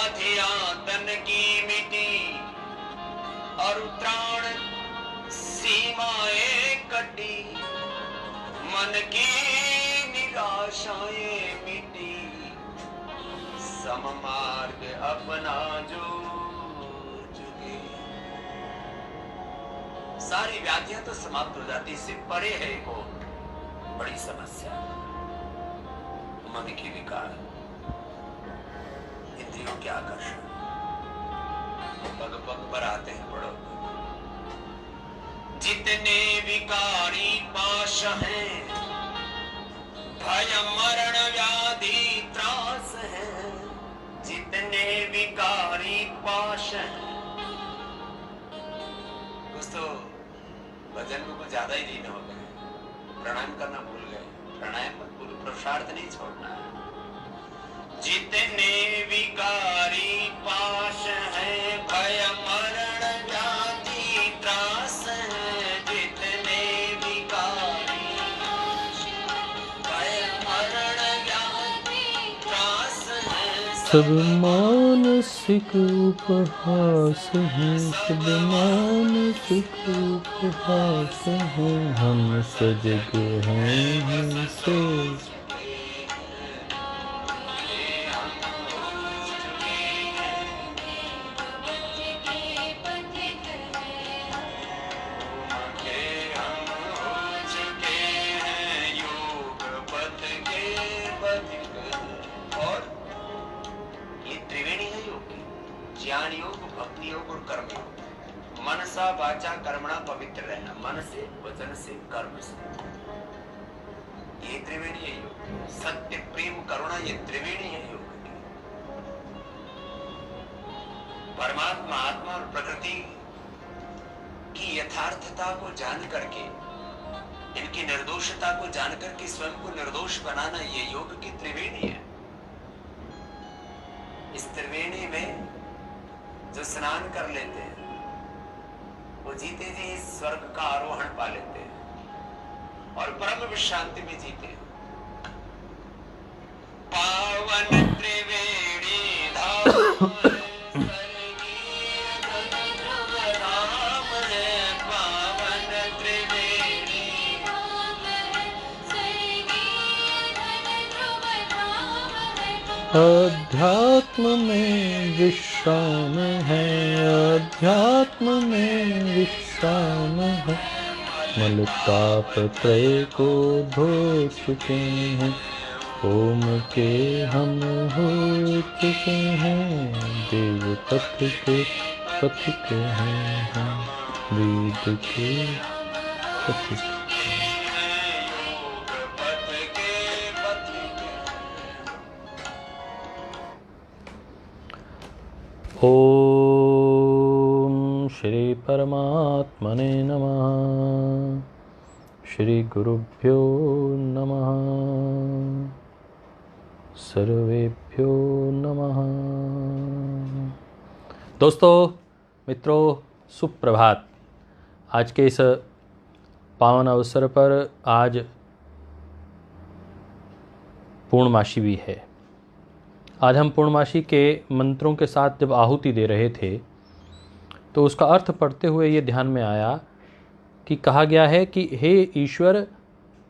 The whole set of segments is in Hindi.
व्याधियां तन की मिटी और त्राण सीमाएं कटी, मन की निराशाएं मिटी, सम मार्ग अपना जो चुके। सारी व्याधियां तो समाप्त हो जाती, इससे परे है एक और बड़ी समस्या, मन की विकार, इंद्रियों के आकर्षण। पग पग पर आते हैं पड़ो। जितने विकारी पाश हैं, भय मरण व्याधि त्रास है, जितने विकारी पाश हैं। कुछ तो भजन में कुछ ज्यादा ही दिन हो गए, प्राणायाम करना भूल गए। प्राणायाम मत भूलो, पुरुषार्थ नहीं छोड़ना है। जितने विकारी पाश है, भय मरण व्याधि त्रास है, जितने विकारी भय मरण व्याधि त्रास है, सब मानसिक उपहास हैं, सब मानसिक उपहास हैं, हम सजग हैं हमसे। ज्ञान योग, भक्ति योग और कर्म योग। मनसा वाचा कर्मणा पवित्र रहना, मन से, वचन से, कर्म से। ये त्रिवेणी है योग। सत्य, प्रेम, करुणा, ये त्रिवेणी है योग की। परमात्मा, आत्मा और प्रकृति की यथार्थता को जान करके, इनकी निर्दोषता को जान करके स्वयं को निर्दोष बनाना, ये योग की त्रिवेणी है। इस त्रिवेणी में जो स्नान कर लेते हैं, वो जीते जी स्वर्ग का आरोहण पा लेते हैं और परम विश्रांति में जीते हैं। पावन त्रिवेणी धाम अध्यात्म में विश्राम है, अध्यात्म में विश्राम है, मल ताप त्रय को धो चुके हैं, ओम के हम हो चुके हैं, देव पथ के पथिक हैं हम, वेद के पथिक। ओम श्री परमात्मने नमः। श्री गुरुभ्यो नमः। सर्वेभ्यो नमः। दोस्तों, मित्रों, सुप्रभात। आज के इस पावन अवसर पर आज पूर्णमासी भी है। आज हम पूर्णमासी के मंत्रों के साथ जब आहुति दे रहे थे तो उसका अर्थ पढ़ते हुए ये ध्यान में आया कि कहा गया है कि हे ईश्वर,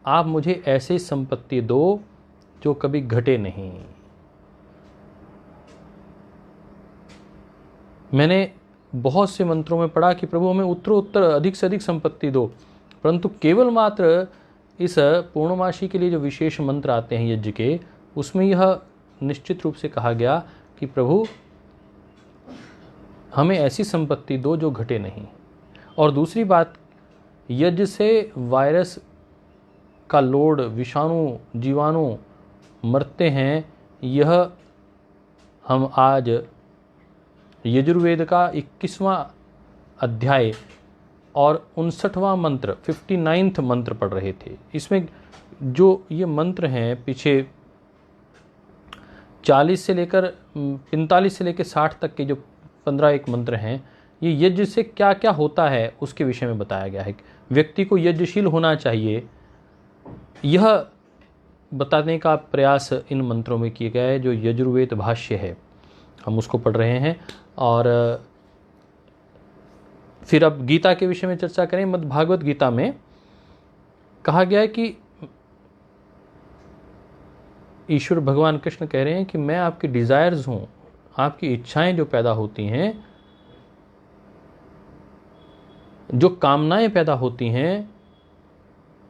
आप मुझे ऐसी संपत्ति दो जो कभी घटे नहीं। मैंने बहुत से मंत्रों में पढ़ा कि प्रभु हमें उत्तरोत्तर अधिक से अधिक संपत्ति दो, परंतु केवल मात्र इस पूर्णमासी के लिए जो विशेष मंत्र आते हैं यज्ञ के, उसमें यह निश्चित रूप से कहा गया कि प्रभु हमें ऐसी संपत्ति दो जो घटे नहीं। और दूसरी बात, यज्ञ से वायरस का लोड, विषाणु, जीवाणु मरते हैं। यह हम आज यजुर्वेद का 21वां अध्याय और 59वां मंत्र 59th मंत्र पढ़ रहे थे। इसमें जो ये मंत्र हैं, पीछे 40 से लेकर 45 से लेकर 60 तक के जो 15 एक मंत्र हैं, ये यज्ञ से क्या क्या होता है उसके विषय में बताया गया है। व्यक्ति को यज्ञशील होना चाहिए, यह बताने का प्रयास इन मंत्रों में किया गया है, जो यजुर्वेद भाष्य है। हम उसको पढ़ रहे हैं। और फिर अब गीता के विषय में चर्चा करें। मद् भागवत गीता में कहा गया है कि ईश्वर भगवान कृष्ण कह रहे हैं कि मैं आपकी डिज़ायर्स हूँ, आपकी इच्छाएं जो पैदा होती हैं, जो कामनाएं पैदा होती हैं,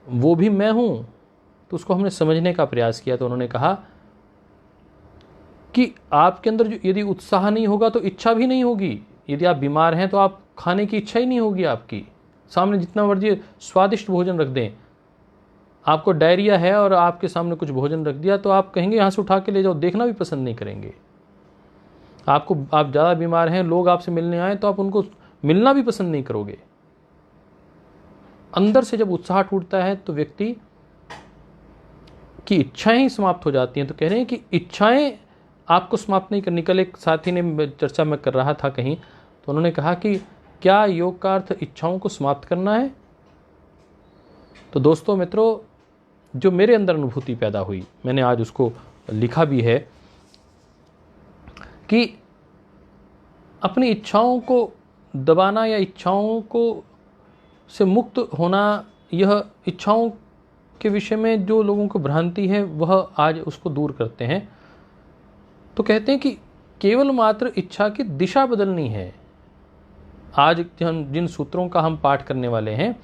वो भी मैं हूँ। तो उसको हमने समझने का प्रयास किया। तो उन्होंने कहा कि आपके अंदर जो यदि उत्साह नहीं होगा तो इच्छा भी नहीं होगी। यदि आप बीमार हैं तो आप खाने की इच्छा ही नहीं होगी आपकी। सामने जितना मर्जी स्वादिष्ट भोजन रख दें, आपको डायरिया है और आपके सामने कुछ भोजन रख दिया तो आप कहेंगे यहाँ से उठा के ले जाओ, देखना भी पसंद नहीं करेंगे। आप ज़्यादा बीमार हैं, लोग आपसे मिलने आए तो आप उनको मिलना भी पसंद नहीं करोगे। अंदर से जब उत्साह टूटता है तो व्यक्ति की इच्छाएं ही समाप्त हो जाती हैं। तो कह रहे हैं कि इच्छाएं आपको समाप्त नहीं करनी। कल एक साथी ने चर्चा में कर रहा था कहीं, तो उन्होंने कहा कि क्या योग का अर्थ इच्छाओं को समाप्त करना है? तो दोस्तों मित्रों, जो मेरे अंदर अनुभूति पैदा हुई, मैंने आज उसको लिखा भी है कि अपनी इच्छाओं को दबाना या इच्छाओं को से मुक्त होना, यह इच्छाओं के विषय में जो लोगों को भ्रांति है वह आज उसको दूर करते हैं। तो कहते हैं कि केवल मात्र इच्छा की दिशा बदलनी है। आज हम जिन सूत्रों का हम पाठ करने वाले हैं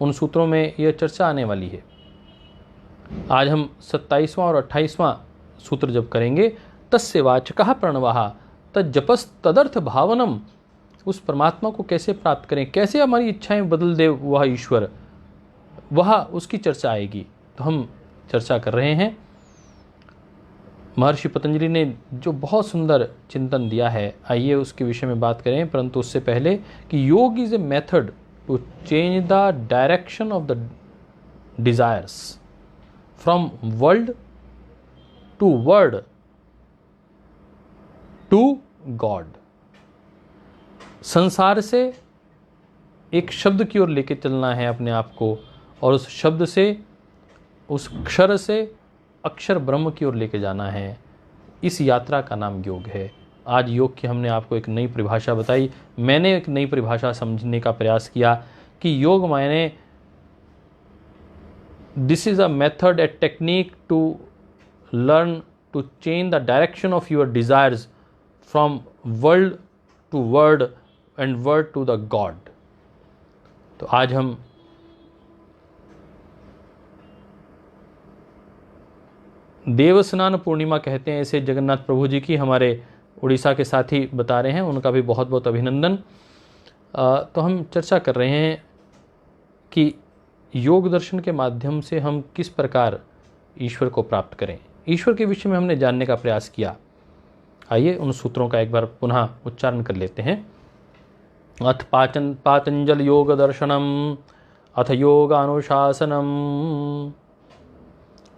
उन सूत्रों में यह चर्चा आने वाली है। आज हम 27वां और 28वां सूत्र जब करेंगे, तस्य वाचकः प्रणवः तज्जपस् तदर्थ भावनम। उस परमात्मा को कैसे प्राप्त करें, कैसे हमारी इच्छाएं बदल दे वह ईश्वर, वह उसकी चर्चा आएगी। तो हम चर्चा कर रहे हैं। महर्षि पतंजलि ने जो बहुत सुंदर चिंतन दिया है, आइए उसके विषय में बात करें। परंतु उससे पहले कि yoga is a method to change the direction of the desires from world to word to God. संसार से एक शब्द की ओर लेके चलना है अपने आप को, और उस शब्द से, उस अक्षर से अक्षर ब्रह्म की ओर लेके जाना है। इस यात्रा का नाम योग है। आज योग की हमने आपको एक नई परिभाषा बताई। मैंने एक नई परिभाषा समझने का प्रयास किया कि योग मायने this is a method, a technique to learn to change the direction of your desires from world to word and word to the God. तो आज हम देवस्नान पूर्णिमा कहते हैं इसे जगन्नाथ प्रभु जी की, हमारे उड़ीसा के साथी बता रहे हैं, उनका भी बहुत बहुत अभिनंदन। तो हम चर्चा कर रहे हैं कि योग दर्शन के माध्यम से हम किस प्रकार ईश्वर को प्राप्त करें। ईश्वर के विषय में हमने जानने का प्रयास किया। आइए उन सूत्रों का एक बार पुनः उच्चारण कर लेते हैं। अथ पातंजल योग दर्शनम अथ योगानुशासनम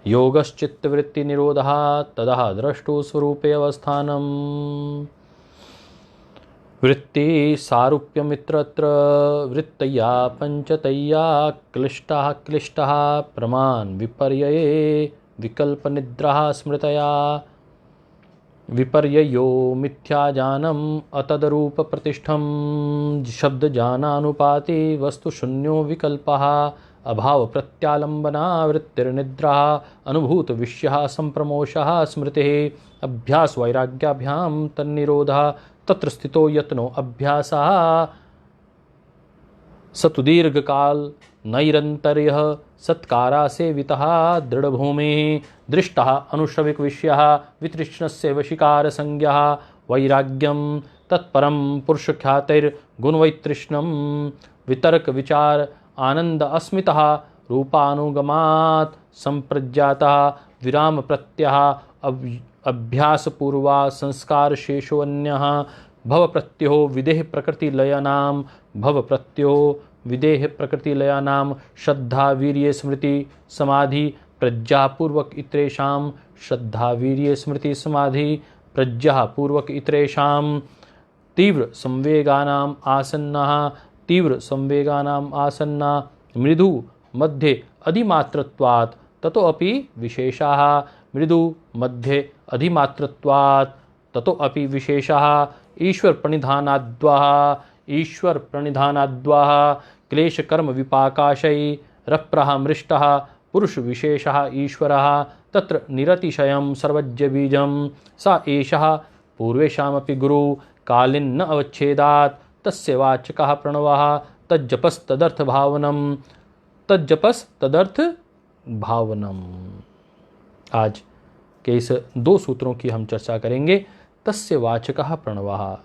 योगश्चित्तवृत्ति निरोधः ततः द्रष्टु स्वरूपे अवस्थानम वृत्ति सारूप्यमित्रत्र वृत्तया पंचतया क्लिष्टः प्रमाण विपर्यये विकल्प निद्रा स्मृतया विपर्ययो मिथ्याजानम अतदरूप प्रतिष्ठम शब्द जानानुपाति वस्तु शून्यो विकल्पः अभाव प्रत्यालंबना वृत्तिर्निद्रा अनुभूत विषयः संप्रमोषः स्मृतिः अभ्यास वैराग्याभ्याम तन्निरोधः तत्र स्थितो यत्नो अभ्यासः सतुदीर्घकाल नैरन्तर्यः सत्कारा सेवितः दृढ़भूमिः दृष्टः अनुश्रविक विषयः वितृष्णस्य वशीकार संज्ञः वैराग्यम तत्परम पुरुष ख्यातिर्गुणवैतृष्णम वितर्क विचार आनंद अस्मितः रूपानुगमात् संप्रज्ञातः विराम प्रत्ययः अभ्यास पूर्वा संस्कार शेषो अन्यः भव प्रत्ययो विदेह प्रकृति लयानाम भव प्रत्ययो विदेह प्रकृति लयानाम श्रद्धा वीर्य स्मृति समाधि प्रज्ञा पूर्वक इतरेषां श्रद्धा वीर्य स्मृति समाधि प्रज्ञा पूर्वक इतरेषां तीव्र संवेगानाम आसन्ना मृदु मध्ये अधिमात्रत्वात् ततो अपि विशेषाः मृदु मध्ये अधिमात्रत्वात् ततो अपि विशेषः ईश्वर प्रणिधानाद्वाः क्लेश कर्म विपाकाशै रप्रहमृष्टः पुरुष विशेषः ईश्वरः तत्र निरतिशयं सर्वज्ञ बीजं स एषः पूर्वेषामपि गुरु कालिन्न अवच्छेदात् तस्य वाचकः प्रणवः तज्जपस्तदर्थ भावनम। आज के इस 2 सूत्रों की हम चर्चा करेंगे। तस्य वाचकः प्रणवः,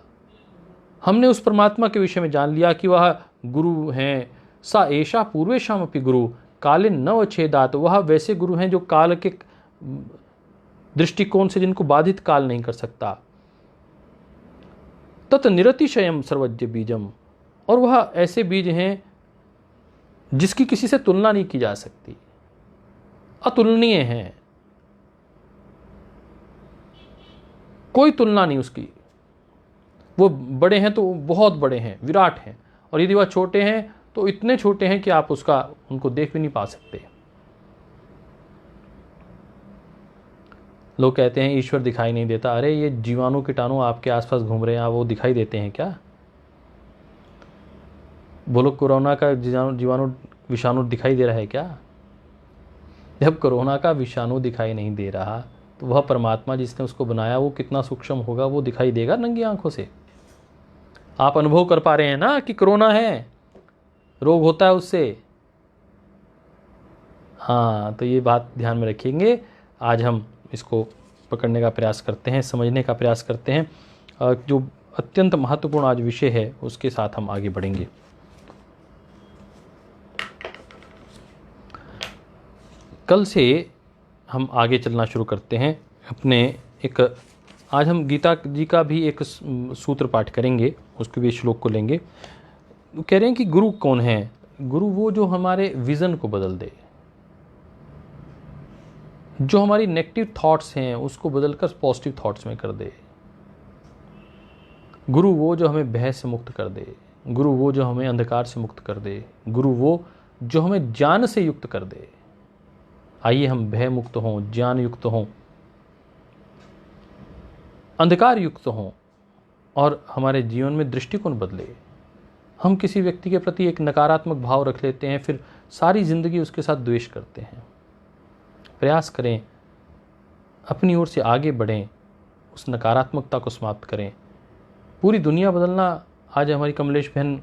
हमने उस परमात्मा के विषय में जान लिया कि वह गुरु हैं। सा एषा पूर्वेषामपि गुरु कालिन न अवच्छेदात्, वह वैसे गुरु हैं जो काल के दृष्टिकोण से जिनको बाधित काल नहीं कर सकता। तत् निरतिशयम सर्वज्ञ बीजम, और वह ऐसे बीज हैं जिसकी किसी से तुलना नहीं की जा सकती, अतुलनीय हैं, कोई तुलना नहीं उसकी। वो बड़े हैं तो बहुत बड़े हैं, विराट हैं, और यदि वह छोटे हैं तो इतने छोटे हैं कि आप उनको देख भी नहीं पा सकते। लोग कहते हैं ईश्वर दिखाई नहीं देता। अरे ये जीवाणु कीटाणु आपके आसपास घूम रहे हैं, वो दिखाई देते हैं क्या? बोलो कोरोना का जीवाणु विषाणु दिखाई दे रहा है क्या? जब कोरोना का विषाणु दिखाई नहीं दे रहा तो वह परमात्मा जिसने उसको बनाया वो कितना सूक्ष्म होगा, वो दिखाई देगा नंगी आंखों से। आप अनुभव कर पा रहे हैं ना कि कोरोना है, रोग होता है उससे। हाँ, तो ये बात ध्यान में रखेंगे। आज हम इसको पकड़ने का प्रयास करते हैं, समझने का प्रयास करते हैं। जो अत्यंत महत्वपूर्ण आज विषय है उसके साथ हम आगे बढ़ेंगे। कल से हम आगे चलना शुरू करते हैं अपने आज हम गीता जी का भी एक सूत्र पाठ करेंगे, उसके भी श्लोक को लेंगे। कह रहे हैं कि गुरु कौन है? गुरु वो जो हमारे विज़न को बदल दे, जो हमारी नेगेटिव थॉट्स हैं उसको बदलकर पॉजिटिव थॉट्स में कर दे। गुरु वो जो हमें भय से मुक्त कर दे। गुरु वो जो हमें अंधकार से मुक्त कर दे। गुरु वो जो हमें ज्ञान से युक्त कर दे। आइए हम भय मुक्त हों, ज्ञान युक्त हों, अंधकार युक्त हों और हमारे जीवन में दृष्टिकोण बदले। हम किसी व्यक्ति के प्रति एक नकारात्मक भाव रख लेते हैं, फिर सारी जिंदगी उसके साथ द्वेष करते हैं। प्रयास करें, अपनी ओर से आगे बढ़ें, उस नकारात्मकता को समाप्त करें। पूरी दुनिया बदलना, आज हमारी कमलेश बहन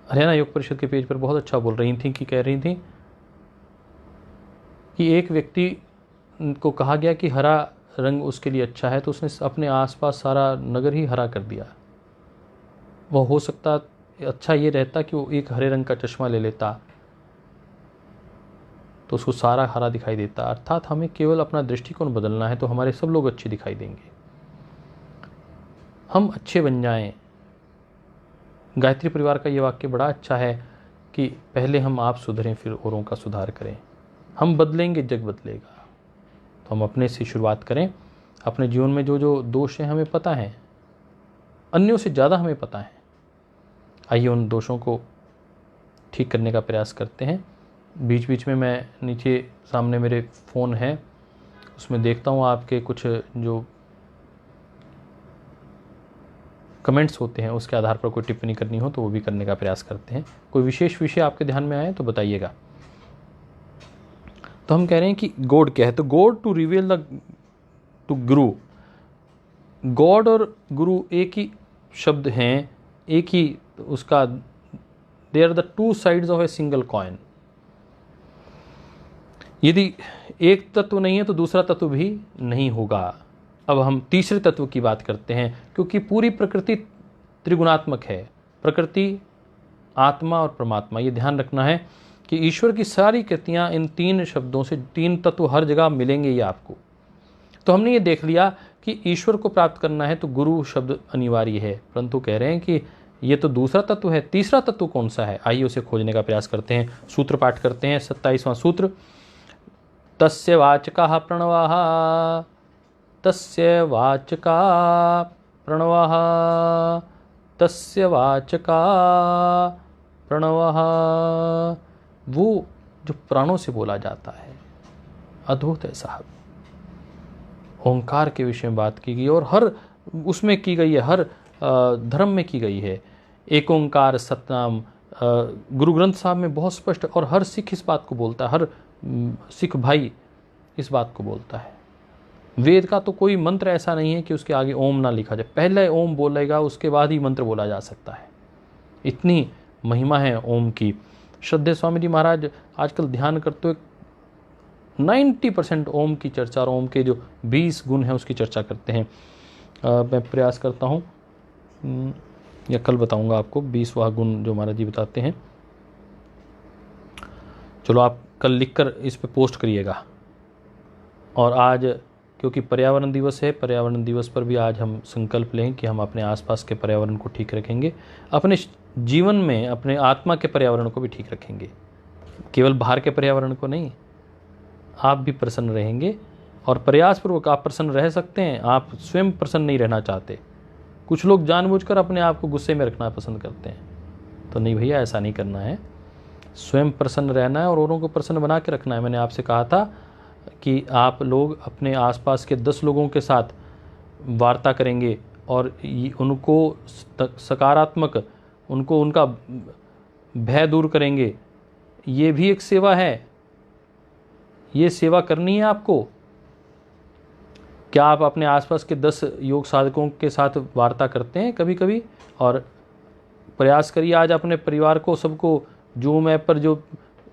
हरियाणा योग परिषद के पेज पर बहुत अच्छा बोल रही थी कि कह रही थी कि एक व्यक्ति को कहा गया कि हरा रंग उसके लिए अच्छा है, तो उसने अपने आसपास सारा नगर ही हरा कर दिया। वह हो सकता अच्छा ये रहता कि वो एक हरे रंग का चश्मा ले लेता तो उसको सारा हरा दिखाई देता। अर्थात हमें केवल अपना दृष्टिकोण बदलना है तो हमारे सब लोग अच्छे दिखाई देंगे, हम अच्छे बन जाएं। गायत्री परिवार का ये वाक्य बड़ा अच्छा है कि पहले हम आप सुधरें फिर औरों का सुधार करें। हम बदलेंगे जग बदलेगा। तो हम अपने से शुरुआत करें। अपने जीवन में जो जो दोष हैं हमें पता है, अन्यों से ज़्यादा हमें पता है। आइए उन दोषों को ठीक करने का प्रयास करते हैं। बीच बीच में मैं नीचे सामने मेरे फ़ोन है, उसमें देखता हूँ आपके कुछ जो कमेंट्स होते हैं, उसके आधार पर कोई टिप्पणी करनी हो तो वो भी करने का प्रयास करते हैं। कोई विशेष विषय आपके ध्यान में आए तो बताइएगा। तो हम कह रहे हैं कि गॉड क्या है? तो God to reveal to guru. God और गुरु एक ही शब्द हैं, एक ही उसका, they are the two sides of a single coin. यदि एक तत्व नहीं है तो दूसरा तत्व भी नहीं होगा। अब हम तीसरे तत्व की बात करते हैं, क्योंकि पूरी प्रकृति त्रिगुणात्मक है। प्रकृति, आत्मा और परमात्मा, ये ध्यान रखना है कि ईश्वर की सारी कृतियाँ इन 3 शब्दों से, 3 तत्व हर जगह मिलेंगे ये आपको। तो हमने ये देख लिया कि ईश्वर को प्राप्त करना है तो गुरु शब्द अनिवार्य है, परंतु कह रहे हैं कि ये तो दूसरा तत्व है। तीसरा तत्व कौन सा है? आइए उसे खोजने का प्रयास करते हैं। सूत्र पाठ करते हैं। 27वां सूत्र। तस्य वाचकः प्रणवः, तस्य वाचका प्रणवः, तस्य वाचका प्रणवः। वो जो प्राणों से बोला जाता है। अद्भुत है साहब। ओंकार के विषय में बात की गई और हर उसमें की गई है, हर धर्म में की गई है। एक ओंकार सतनाम गुरु ग्रंथ साहब में बहुत स्पष्ट, और हर सिख इस बात को बोलता है, हर सिख भाई इस बात को बोलता है। वेद का तो कोई मंत्र ऐसा नहीं है कि उसके आगे ओम ना लिखा जाए, पहले ओम बोलेगा उसके बाद ही मंत्र बोला जा सकता है। इतनी महिमा है ओम की। श्रद्धेय स्वामी जी महाराज आजकल ध्यान करते हुए 90% ओम की चर्चा और ओम के जो 20 गुण हैं उसकी चर्चा करते हैं। मैं प्रयास करता हूँ या कल बताऊंगा आपको 20वां गुण जो महाराज जी बताते हैं। चलो आप कल लिखकर इस पे पोस्ट करिएगा। और आज क्योंकि पर्यावरण दिवस है, पर्यावरण दिवस पर भी आज हम संकल्प लें कि हम अपने आसपास के पर्यावरण को ठीक रखेंगे, अपने जीवन में अपने आत्मा के पर्यावरण को भी ठीक रखेंगे, केवल बाहर के पर्यावरण को नहीं। आप भी प्रसन्न रहेंगे और प्रयासपूर्वक आप प्रसन्न रह सकते हैं। आप स्वयं प्रसन्न नहीं रहना चाहते। कुछ लोग जानबूझकर अपने आप को गुस्से में रखना पसंद करते हैं, तो नहीं भैया, ऐसा नहीं करना है। स्वयं प्रसन्न रहना है और औरों को प्रसन्न बना के रखना है। मैंने आपसे कहा था कि आप लोग अपने आसपास के 10 लोगों के साथ वार्ता करेंगे और उनको सकारात्मक, उनको उनका भय दूर करेंगे। ये भी एक सेवा है, ये सेवा करनी है आपको। क्या आप अपने आसपास के 10 योग साधकों के साथ वार्ता करते हैं कभी कभी? और प्रयास करिए आज अपने परिवार को, सबको जूम ऐप पर जो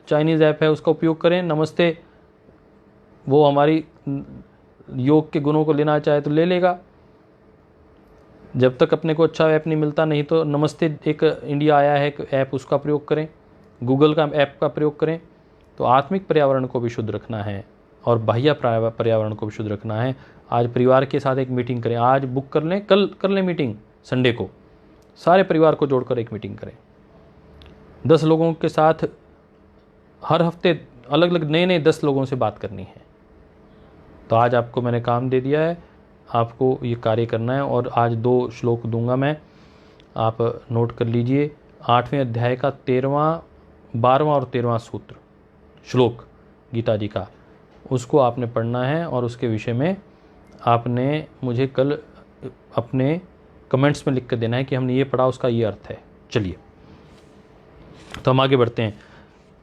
चाइनीज़ ऐप है उसका उपयोग करें। नमस्ते, वो हमारी योग के गुणों को लेना चाहे तो ले लेगा। जब तक अपने को अच्छा ऐप नहीं मिलता, नहीं तो नमस्ते एक इंडिया आया है एक ऐप, उसका प्रयोग करें, गूगल का ऐप का प्रयोग करें। तो आत्मिक पर्यावरण को भी शुद्ध रखना है और बाह्य पर्यावरण को भी शुद्ध रखना है। आज परिवार के साथ एक मीटिंग करें, आज बुक कर लें, कल कर लें मीटिंग, संडे को सारे परिवार को जोड़कर एक मीटिंग करें। 10 लोगों के साथ हर हफ्ते अलग अलग नए 10 लोगों से बात करनी है। तो आज आपको मैंने काम दे दिया है, आपको ये कार्य करना है। और आज 2 श्लोक दूंगा मैं, आप नोट कर लीजिए। 8वें अध्याय का 13वां, 12वां और 13वां सूत्र श्लोक गीता जी का, उसको आपने पढ़ना है और उसके विषय में आपने मुझे कल अपने कमेंट्स में लिख कर देना है कि हमने ये पढ़ा, उसका ये अर्थ है। चलिए तो हम आगे बढ़ते हैं।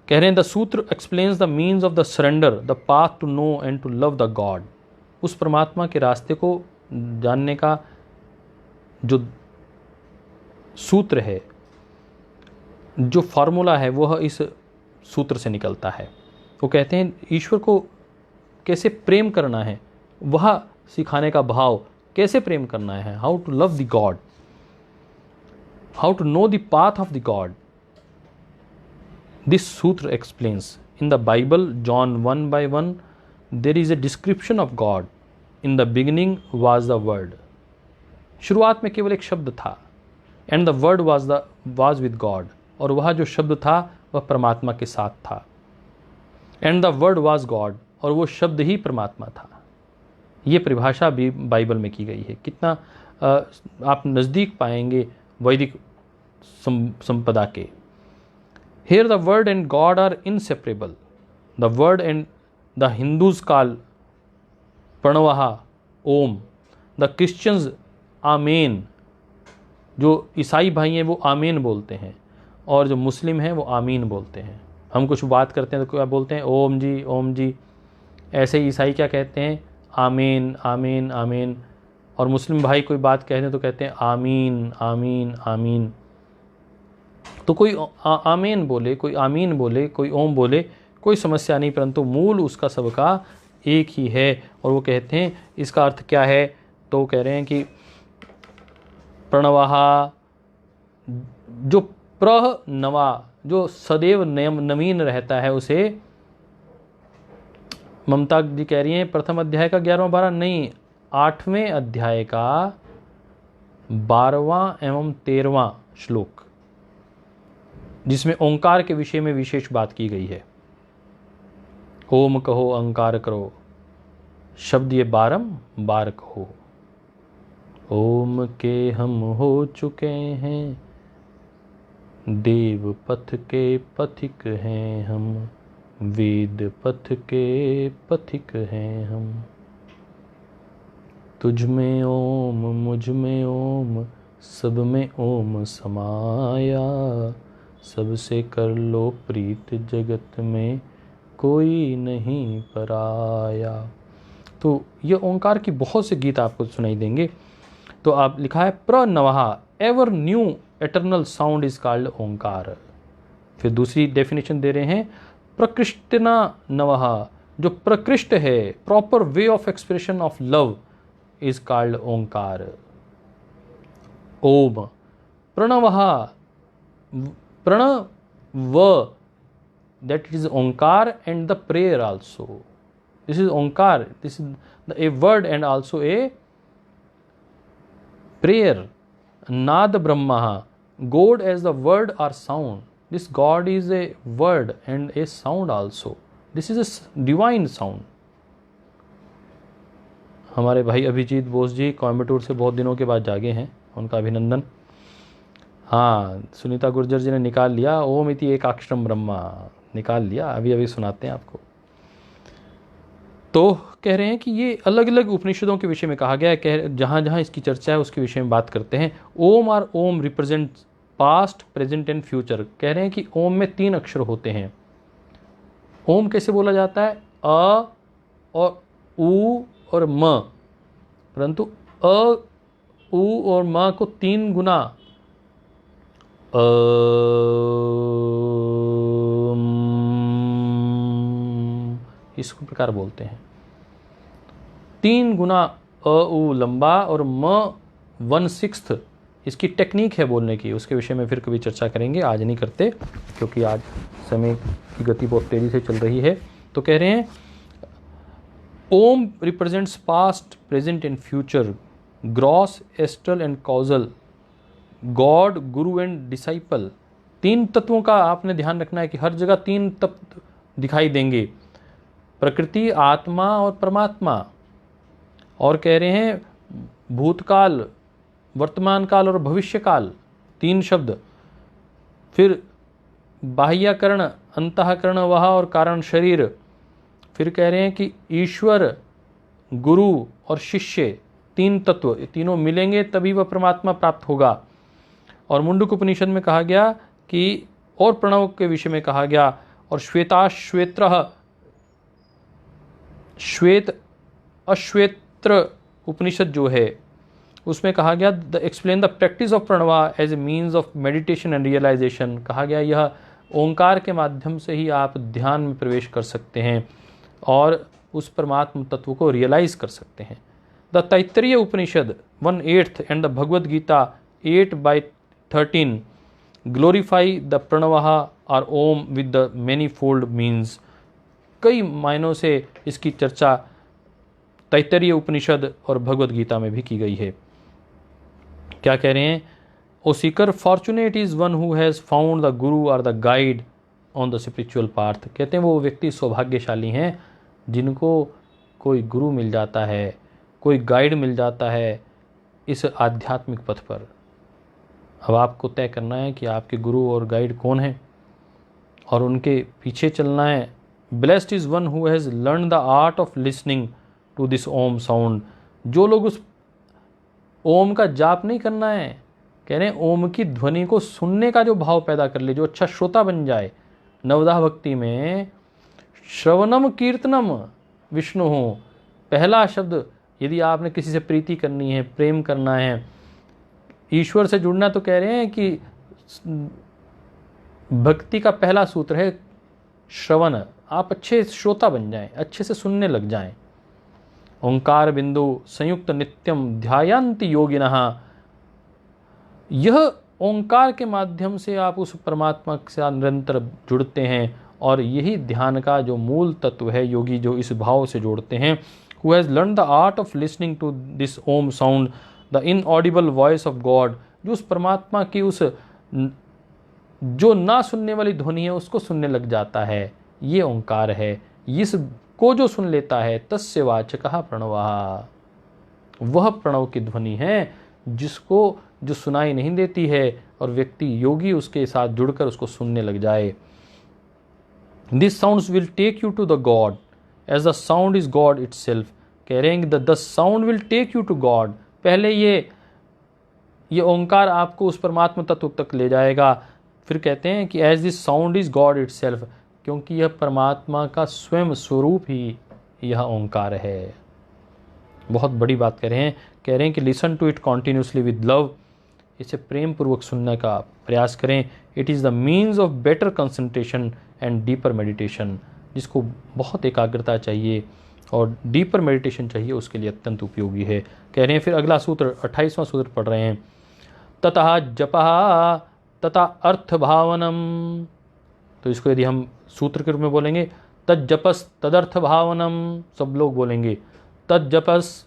कह रहे हैं the sutra explains the means of the surrender, the path to know and to love the God. उस परमात्मा के रास्ते को जानने का जो सूत्र है, जो फॉर्मूला है, वह इस सूत्र से निकलता है। वो कहते हैं ईश्वर को कैसे प्रेम करना है, वह सिखाने का भाव, कैसे प्रेम करना है, how to love the God, how to know the path of the God. This sutra explains in the Bible, John 1:1, there is a description of God. In the beginning was the word. शुरुआत में केवल एक शब्द था, and the word was with God. और वह जो शब्द था वह परमात्मा के साथ था। and the word was God, और वो शब्द ही परमात्मा था। ये परिभाषा भी बाइबल में की गई है। कितना आप नज़दीक पाएंगे वैदिक संपदा के। Here the word and God are inseparable. The word and the Hindus call Pranavaha, Om. The Christians Amen. जो ईसाई भाई हैं वो आमीन बोलते हैं और जो मुस्लिम हैं वो आमीन बोलते हैं। हम कुछ बात करते हैं तो क्या बोलते हैं? ओम जी, ओम जी। ऐसे ही ईसाई क्या कहते हैं? आमीन, आमीन, आमीन। और मुस्लिम भाई कोई बात कहते हैं तो कहते हैं आमीन, आमीन, आमीन। तो कोई आमीन बोले, कोई आमीन बोले, कोई ओम बोले, कोई समस्या नहीं, परंतु मूल उसका सबका एक ही है। और वो कहते हैं इसका अर्थ क्या है? तो कह रहे हैं कि प्रणवहा, जो प्रनवा, जो सदैव नवीन रहता है, उसे ममता जी कह रही हैं प्रथम अध्याय का 11वां 12 नहीं, 8वें अध्याय का 12वां एवं 13वां श्लोक, जिसमें ओंकार के विषय में विशेष बात की गई है। ओम कहो, अंकार करो, शब्द ये बारंबार कहो। ओम के हम हो चुके हैं, देव पथ के पथिक हैं हम, वेद पथ के पथिक हैं हम। तुझ में ओम मुझ में ओम सब में ओम समाया, सबसे कर लो प्रीत जगत में कोई नहीं पराया। तो ये ओंकार की बहुत से गीत आपको सुनाई देंगे। तो आप लिखा है प्रणवः, ever new eternal sound is called Omkar. फिर दूसरी डेफिनेशन दे रहे हैं प्रकृष्टना नवः, जो प्रकृष्ट है, proper way of expression of love is called Omkar. Om प्रणवः, प्रणव, that it is onkar and the prayer also. This is onkar, this is a word and also a prayer. Nad Brahma, God as the word or sound. This God is a word and a sound also. This is a divine sound. हमारे भाई अभिजीत बोस जी कोयम्बटूर से बहुत दिनों के बाद जागे हैं, उनका अभिनंदन। हाँ, सुनीता गुर्जर जी ने निकाल लिया ओम इति एकाक्षरम ब्रह्मा, निकाल लिया, अभी अभी सुनाते हैं आपको। तो कह रहे हैं कि ये अलग अलग उपनिषदों के विषय में कहा गया है, जहाँ जहाँ इसकी चर्चा है उसके विषय में बात करते हैं। ओम और Om represent past, present and future. कह रहे हैं कि ओम में 3 अक्षर होते हैं। ओम कैसे बोला जाता है? अ और उ और म, परंतु अ, उ और म को 3 गुना इसको प्रकार बोलते हैं। 3 गुना अ उ लंबा और म 1/6 इसकी टेक्निक है बोलने की, उसके विषय में फिर कभी चर्चा करेंगे, आज नहीं करते क्योंकि आज समय की गति बहुत तेज़ी से चल रही है। तो कह रहे हैं Om represents past, present and future, gross, astral and causal, God, guru and disciple. 3 तत्वों का आपने ध्यान रखना है कि हर जगह 3 तत्व दिखाई देंगे, प्रकृति, आत्मा और परमात्मा। और कह रहे हैं भूतकाल, वर्तमान काल और भविष्य काल, 3 शब्द। फिर बाह्यकरण, अंतःकरण वह और कारण शरीर। फिर कह रहे हैं कि ईश्वर, गुरु और शिष्य, 3 तत्व, ये तीनों मिलेंगे तभी वह परमात्मा प्राप्त होगा। और मुंडक उपनिषद में कहा गया कि, और प्रणव के विषय में कहा गया, और श्वेताश्वेत्र, श्वेत अश्वेत्र उपनिषद जो है उसमें कहा गया the explain the practice of pranava as a means of meditation and realisation. कहा गया यह ओंकार के माध्यम से ही आप ध्यान में प्रवेश कर सकते हैं और उस परमात्म तत्व को रियलाइज कर सकते हैं। The Taittiriya Upanishad 1/8 and the Bhagavad Gita 8/13 glorify the pranava और Om with the manifold means. कई मायनों से इसकी चर्चा तैत्तरीय उपनिषद और भगवद गीता में भी की गई है। क्या कह रहे हैं? O seeker, fortunate is one who has found the guru और the guide on the spiritual path. कहते हैं वो व्यक्ति सौभाग्यशाली हैं जिनको कोई गुरु मिल जाता है, कोई गाइड मिल जाता है इस आध्यात्मिक पथ पर। अब आपको तय करना है कि आपके गुरु और गाइड कौन हैं और उनके पीछे चलना है। Blessed is one who has learn the art of listening to this Om sound. जो लोग उस ओम का जाप नहीं करना है, कह रहे हैं ओम की ध्वनि को सुनने का जो भाव पैदा कर ले, जो अच्छा श्रोता बन जाए। नवदा भक्ति में श्रवणम कीर्तनम विष्णु हो, पहला शब्द यदि आपने किसी से प्रीति करनी है, प्रेम करना है, ईश्वर से जुड़ना, तो कह रहे हैं कि भक्ति का पहला सूत्र है श्रवण। आप अच्छे श्रोता बन जाएं, अच्छे से सुनने लग जाएं। ओंकार बिंदु संयुक्त नित्यम ध्यायन्ति योगिनः। यह ओंकार के माध्यम से आप उस परमात्मा के साथ निरंतर जुड़ते हैं और यही ध्यान का जो मूल तत्व है। योगी जो इस भाव से जोड़ते हैं, who has learn the art of listening to this Om sound the inaudible voice of God. जो उस परमात्मा की उस जो ना सुनने वाली ध्वनि है उसको सुनने लग जाता है, ये ओंकार है। इस को जो सुन लेता है तस्य वाचकः प्रणवः। वह प्रणव की ध्वनि है जिसको जो सुनाई नहीं देती है और व्यक्ति योगी उसके साथ जुड़कर उसको सुनने लग जाए। This sounds will take you to the God as the sound is God itself. कह रहे हैं the sound will take you to God. पहले ये ओंकार आपको उस परमात्मा तत्व तक ले जाएगा। फिर कहते हैं कि as this sound is God itself, क्योंकि यह परमात्मा का स्वयं स्वरूप ही यह ओंकार है। बहुत बड़ी बात कह रहे हैं कि listen to it continuously with love, इसे प्रेम पूर्वक सुनने का प्रयास करें। It is the means of better concentration and deeper meditation, जिसको बहुत एकाग्रता चाहिए और डीपर मेडिटेशन चाहिए, उसके लिए अत्यंत उपयोगी है। कह रहे हैं फिर अगला सूत्र 28वां सूत्र पढ़ रहे हैं, ततः जपः तथा अर्थ भावनम। तो इसको यदि हम सूत्र के रूप में बोलेंगे, तज्जपस तदर्थ भावनम, सब लोग बोलेंगे तज्जपस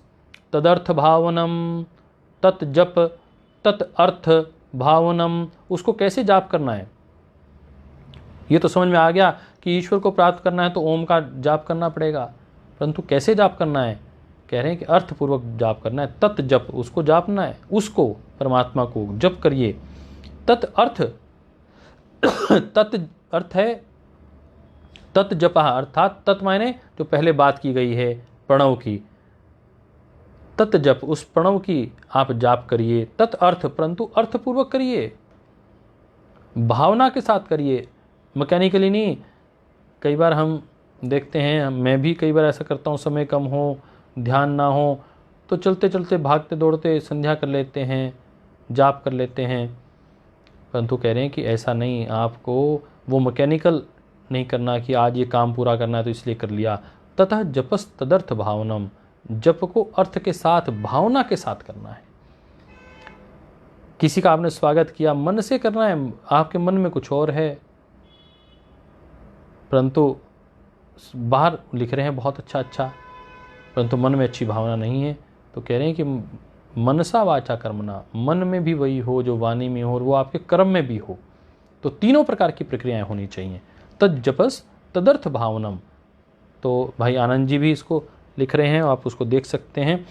तदर्थ भावनम, तत्जप तत् अर्थ भावनम। उसको कैसे जाप करना है ये तो समझ में आ गया कि ईश्वर को प्राप्त करना है तो ओम का जाप करना पड़ेगा, परंतु कैसे जाप करना है? कह रहे हैं कि अर्थपूर्वक जाप करना है। तत् जप, उसको जापना है, उसको परमात्मा को जप करिए। तत् अर्थ, तत् अर्थ है तत् जपः, अर्थात तत् मायने जो पहले बात की गई है प्रणव की, तत् जप, उस प्रणव की आप जाप करिए। तत् अर्थ, परंतु अर्थपूर्वक करिए, भावना के साथ करिए, मैकेनिकली नहीं। कई बार हम देखते हैं, मैं भी कई बार ऐसा करता हूँ, समय कम हो, ध्यान ना हो, तो चलते चलते भागते दौड़ते संध्या कर लेते हैं, जाप कर लेते हैं। परंतु कह रहे हैं कि ऐसा नहीं, आपको वो मैकेनिकल नहीं करना कि आज ये काम पूरा करना है तो इसलिए कर लिया। ततः जपस तदर्थ भावनम, जप को अर्थ के साथ, भावना के साथ करना है। किसी का आपने स्वागत किया, मन से करना है, आपके मन में कुछ और है, परंतु बाहर लिख रहे हैं बहुत अच्छा, परंतु मन में अच्छी भावना नहीं है। तो कह रहे हैं कि मनसा वाचा कर्मणा, मन में भी वही हो जो वाणी में हो और वो आपके कर्म में भी हो। तो तीनों प्रकार की प्रक्रियाएं होनी चाहिए। तज्जपस तदर्थ भावनम, तो भाई आनंद जी भी इसको लिख रहे हैं, आप उसको देख सकते हैं।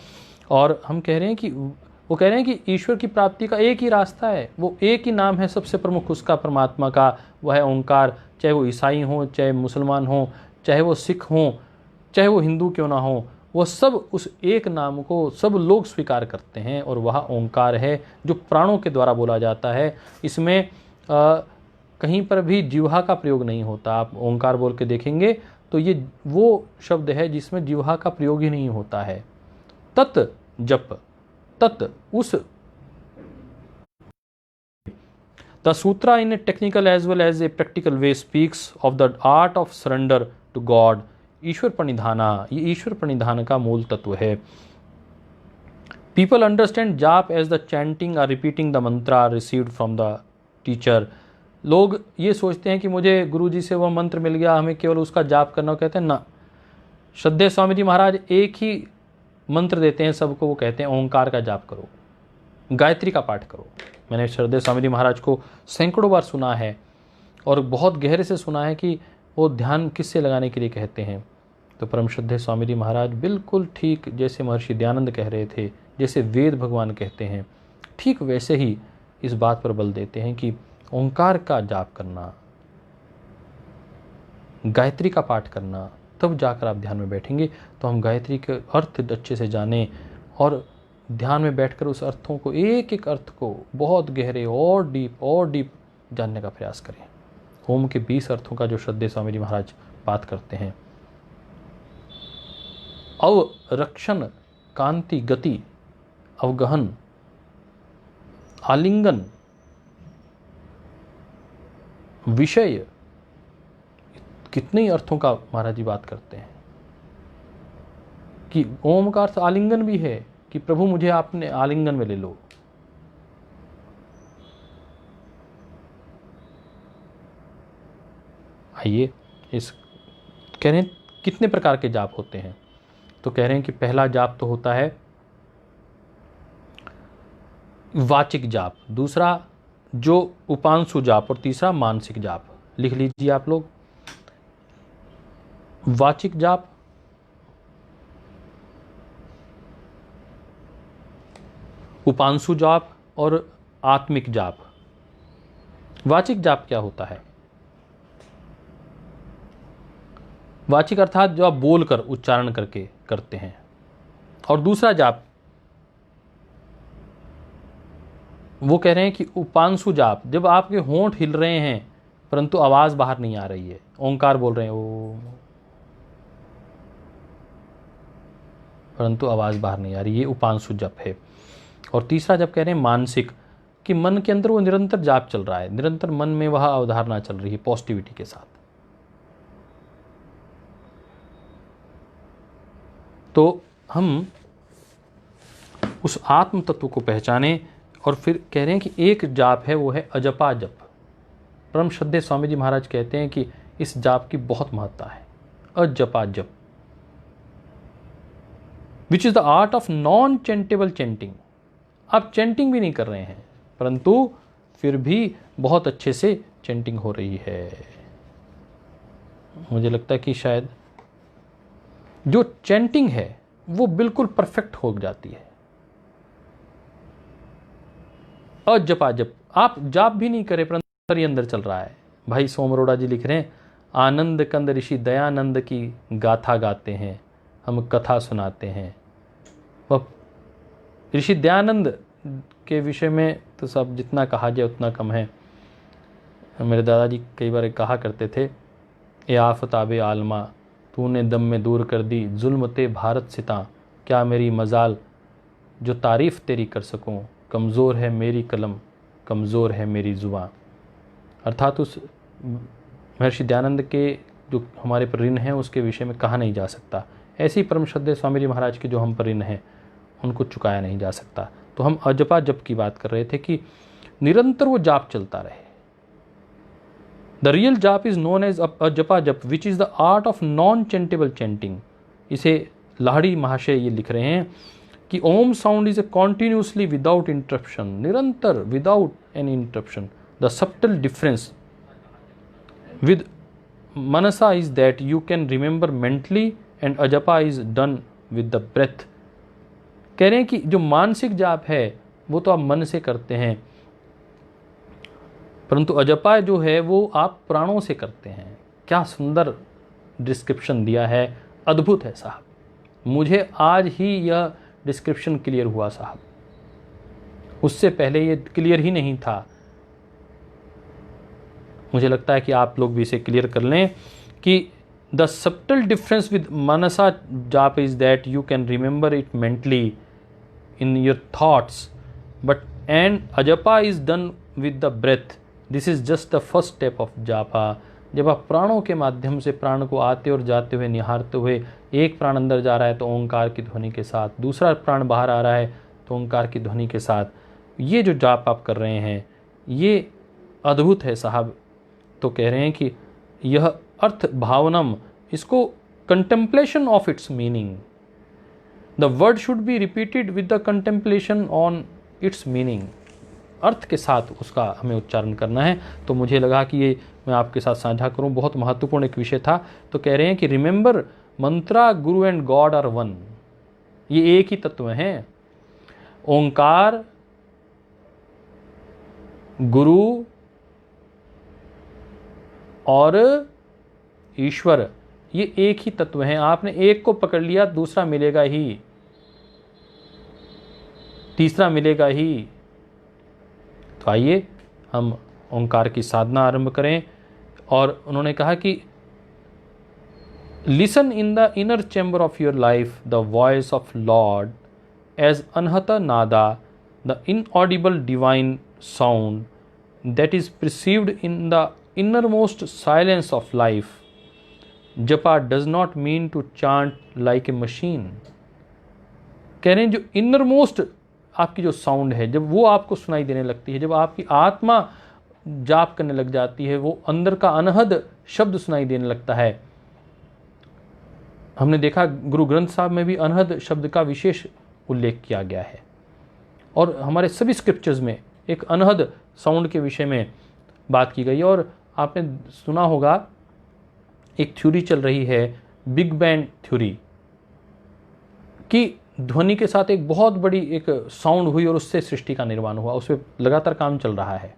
और हम कह रहे हैं कि वो कह रहे हैं कि ईश्वर की प्राप्ति का एक ही रास्ता है, वो एक ही नाम है सबसे प्रमुख उसका, परमात्मा का, वह है ओंकार। चाहे वो ईसाई हों, चाहे मुसलमान हों, चाहे वो सिख हों, चाहे वो हिंदू क्यों ना हो, वो सब उस एक नाम को सब लोग स्वीकार करते हैं और वह ओंकार है जो प्राणों के द्वारा बोला जाता है। इसमें कहीं पर भी जिह्वा का प्रयोग नहीं होता। आप ओंकार बोल के देखेंगे तो ये वो शब्द है जिसमें जिह्वा का प्रयोग ही नहीं होता है। तत् जप, तत् उस, the sutra in a technical as well as a practical way speaks of the art of surrender to God. ईश्वर प्रणिधाना, ये ईश्वर प्रणिधान का मूल तत्व है। People understand jap as the chanting और repeating the mantra received from the teacher. लोग ये सोचते हैं कि मुझे गुरुजी से वह मंत्र मिल गया, हमें केवल उसका जाप करना। कहते हैं ना, श्रद्धेय स्वामी जी महाराज एक ही मंत्र देते हैं सबको, वो कहते हैं ओंकार का जाप करो, गायत्री का पाठ करो। मैंने श्रद्धेय स्वामी जी महाराज को सैकड़ों बार सुना है और बहुत गहरे से सुना है कि वो ध्यान किससे लगाने के लिए कहते हैं। तो परम श्रद्धेय स्वामी जी महाराज बिल्कुल ठीक जैसे महर्षि दयानंद कह रहे थे, जैसे वेद भगवान कहते हैं, ठीक वैसे ही इस बात पर बल देते हैं कि ओंकार का जाप करना, गायत्री का पाठ करना, तब जाकर आप ध्यान में बैठेंगे। तो हम गायत्री के अर्थ अच्छे से जानें और ध्यान में बैठकर उस अर्थों को, एक एक अर्थ को बहुत गहरे और डीप जानने का प्रयास करें। ओम के 20 अर्थों का जो श्रद्धेय स्वामी जी महाराज बात करते हैं। अवरक्षण, कांति, गति, अवगहन, आलिंगन, विषय, कितने अर्थों का महाराज जी बात करते हैं कि ओम का अर्थ आलिंगन भी है कि प्रभु मुझे आपने आलिंगन में ले लो। आइए इस कह रहे हैं कितने प्रकार के जाप होते हैं। तो कह रहे हैं कि पहला जाप तो होता है वाचिक जाप, दूसरा जो उपांशु जाप और तीसरा मानसिक जाप। लिख लीजिए आप लोग। वाचिक जाप, उपांशु जाप और आत्मिक जाप। वाचिक जाप क्या होता है? वाचिक अर्थात जो आप बोलकर उच्चारण करके करते हैं, और दूसरा जाप वो कह रहे हैं कि उपांशु जाप, जब आपके होंठ हिल रहे हैं परंतु आवाज बाहर नहीं आ रही है, ओंकार बोल रहे हैं ओ, परंतु आवाज बाहर नहीं आ रही, ये उपांशु जप है। और तीसरा जप कह रहे हैं मानसिक, कि मन के अंदर वो निरंतर जाप चल रहा है, निरंतर मन में वह अवधारणा चल रही है पॉजिटिविटी के साथ। तो हम उस आत्म तत्व को पहचानें। और फिर कह रहे हैं कि एक जाप है वो है अजपा जप। परम श्रद्धेय स्वामी जी महाराज कहते हैं कि इस जाप की बहुत महत्ता है, अजपा जप, which is the art of non chantable chanting. आप चेंटिंग भी नहीं कर रहे हैं परंतु फिर भी बहुत अच्छे से चेंटिंग हो रही है। मुझे लगता है कि शायद जो चेंटिंग है वो बिल्कुल परफेक्ट हो जाती है। अजपा जप, आप जाप भी नहीं करें परंतु ये अंदर चल रहा है। भाई सोम अरोड़ा जी लिख रहे हैं, आनंद कंद ऋषि दयानंद की गाथा गाते हैं, हम कथा सुनाते हैं। वह ऋषि दयानंद के विषय में तो सब जितना कहा जाए उतना कम है। मेरे दादाजी कई बार कहा करते थे, ए आफताबे आलमा तूने दम में दूर कर दी जुल्म ते भारत सिता, क्या मेरी मजाल जो तारीफ़ तेरी कर सकूं, कमज़ोर है मेरी कलम कमज़ोर है मेरी ज़ुबान। अर्थात उस महर्षि दयानंद के जो हमारे पर ऋण हैं उसके विषय में कहा नहीं जा सकता। ऐसे ही परम श्रद्धेय स्वामी जी महाराज के जो हम पर ऋण हैं उनको चुकाया नहीं जा सकता। तो हम अजपा जप की बात कर रहे थे कि निरंतर वो जाप चलता रहे। The real jap is known as ajapa जप which is the art of non chantable chanting. इसे लाहड़ी महाशय ये लिख रहे हैं कि Om sound is a continuously without interruption, निरंतर without any interruption. The subtle difference with manasa is that you can remember mentally and ajapa is done with the breath. कह रहे हैं कि जो मानसिक जाप है वो तो आप मन से करते हैं परंतु अजपा जो है वो आप प्राणों से करते हैं। क्या सुंदर डिस्क्रिप्शन दिया है, अद्भुत है साहब। मुझे आज ही यह डिस्क्रिप्शन क्लियर हुआ साहब, उससे पहले ये क्लियर ही नहीं था। मुझे लगता है कि आप लोग भी इसे क्लियर कर लें कि the subtle difference with manasa jap is that you can remember it mentally in your thoughts but and ajapa is done with the breath. This is just the first step of japa. जब आप प्राणों के माध्यम से प्राण को आते और जाते हुए निहारते हुए, एक प्राण अंदर जा रहा है तो ओंकार की ध्वनि के साथ, दूसरा प्राण बाहर आ रहा है तो ओंकार की ध्वनि के साथ, ये जो जाप आप कर रहे हैं ये अद्भुत है साहब। तो कह रहे हैं कि यह अर्थ भावनम, इसको contemplation of its meaning, the word should be repeated with the contemplation on its meaning. अर्थ के साथ उसका हमें उच्चारण करना है। तो मुझे लगा कि ये मैं आपके साथ साझा करूं, बहुत महत्वपूर्ण एक विषय था। तो कह रहे हैं कि remember Mantra Guru and God are one, ये एक ही तत्व हैं। ओंकार, गुरु और ईश्वर ये एक ही तत्व हैं। आपने एक को पकड़ लिया दूसरा मिलेगा ही, तीसरा मिलेगा ही। तो आइए हम ओंकार की साधना आरंभ करें। और उन्होंने कहा कि listen in the inner chamber of your life the voice of Lord as anahata nada, the inaudible divine sound that is perceived in the innermost silence of life. Japa does not mean to chant like a machine. कह रहे हैं जो innermost आपकी जो साउंड है, जब वो आपको सुनाई देने लगती है, जब आपकी आत्मा जाप करने लग जाती है, वो अंदर का अनहद शब्द सुनाई देने लगता है। हमने देखा गुरु ग्रंथ साहब में भी अनहद शब्द का विशेष उल्लेख किया गया है और हमारे सभी स्क्रिप्चर्स में एक अनहद साउंड के विषय में बात की गई है। और आपने सुना होगा एक थ्योरी चल रही है, बिग बैंग थ्योरी, कि ध्वनि के साथ एक बहुत बड़ी एक साउंड हुई और उससे सृष्टि का निर्माण हुआ। उस पर लगातार काम चल रहा है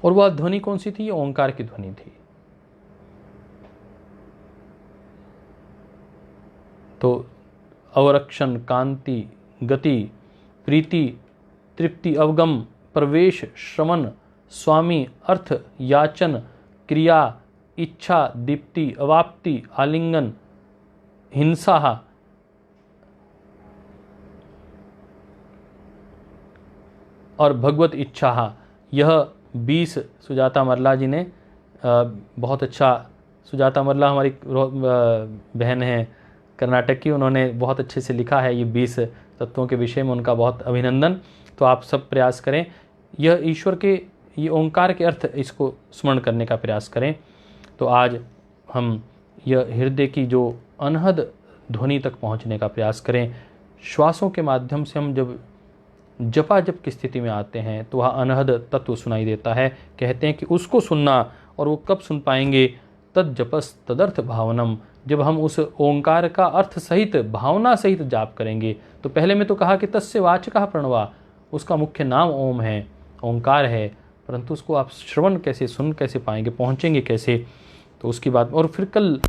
और वह ध्वनि कौन सी थी? ओंकार की ध्वनि थी। तो अवरक्षण, कांति, गति, प्रीति, तृप्ति, अवगम, प्रवेश, श्रवण, स्वामी, अर्थ, याचन, क्रिया, इच्छा, दीप्ति, अवाप्ति, आलिंगन, हिंसा और भगवत इच्छा। यह 20 सुजाता मरला जी ने बहुत अच्छा, सुजाता मरला हमारी बहन है कर्नाटक की, उन्होंने बहुत अच्छे से लिखा है ये 20 तत्वों के विषय में, उनका बहुत अभिनंदन। तो आप सब प्रयास करें, यह ईश्वर के, ये ओंकार के अर्थ इसको स्मरण करने का प्रयास करें। तो आज हम यह हृदय की जो अनहद ध्वनि तक पहुंचने का प्रयास करें। श्वासों के माध्यम से हम जब जपाजप की स्थिति में आते हैं तो वह अनहद तत्व सुनाई देता है। कहते हैं कि उसको सुनना, और वो कब सुन पाएंगे? तद जपस तदर्थ भावनम, जब हम उस ओंकार का अर्थ सहित, भावना सहित जाप करेंगे। तो पहले में तो कहा कि तस्य वाचकः प्रणवा, उसका मुख्य नाम ओम है, ओंकार है, परंतु उसको आप श्रवण कैसे, सुन कैसे पाएंगे, पहुँचेंगे कैसे? तो उसकी बात। और फिर कल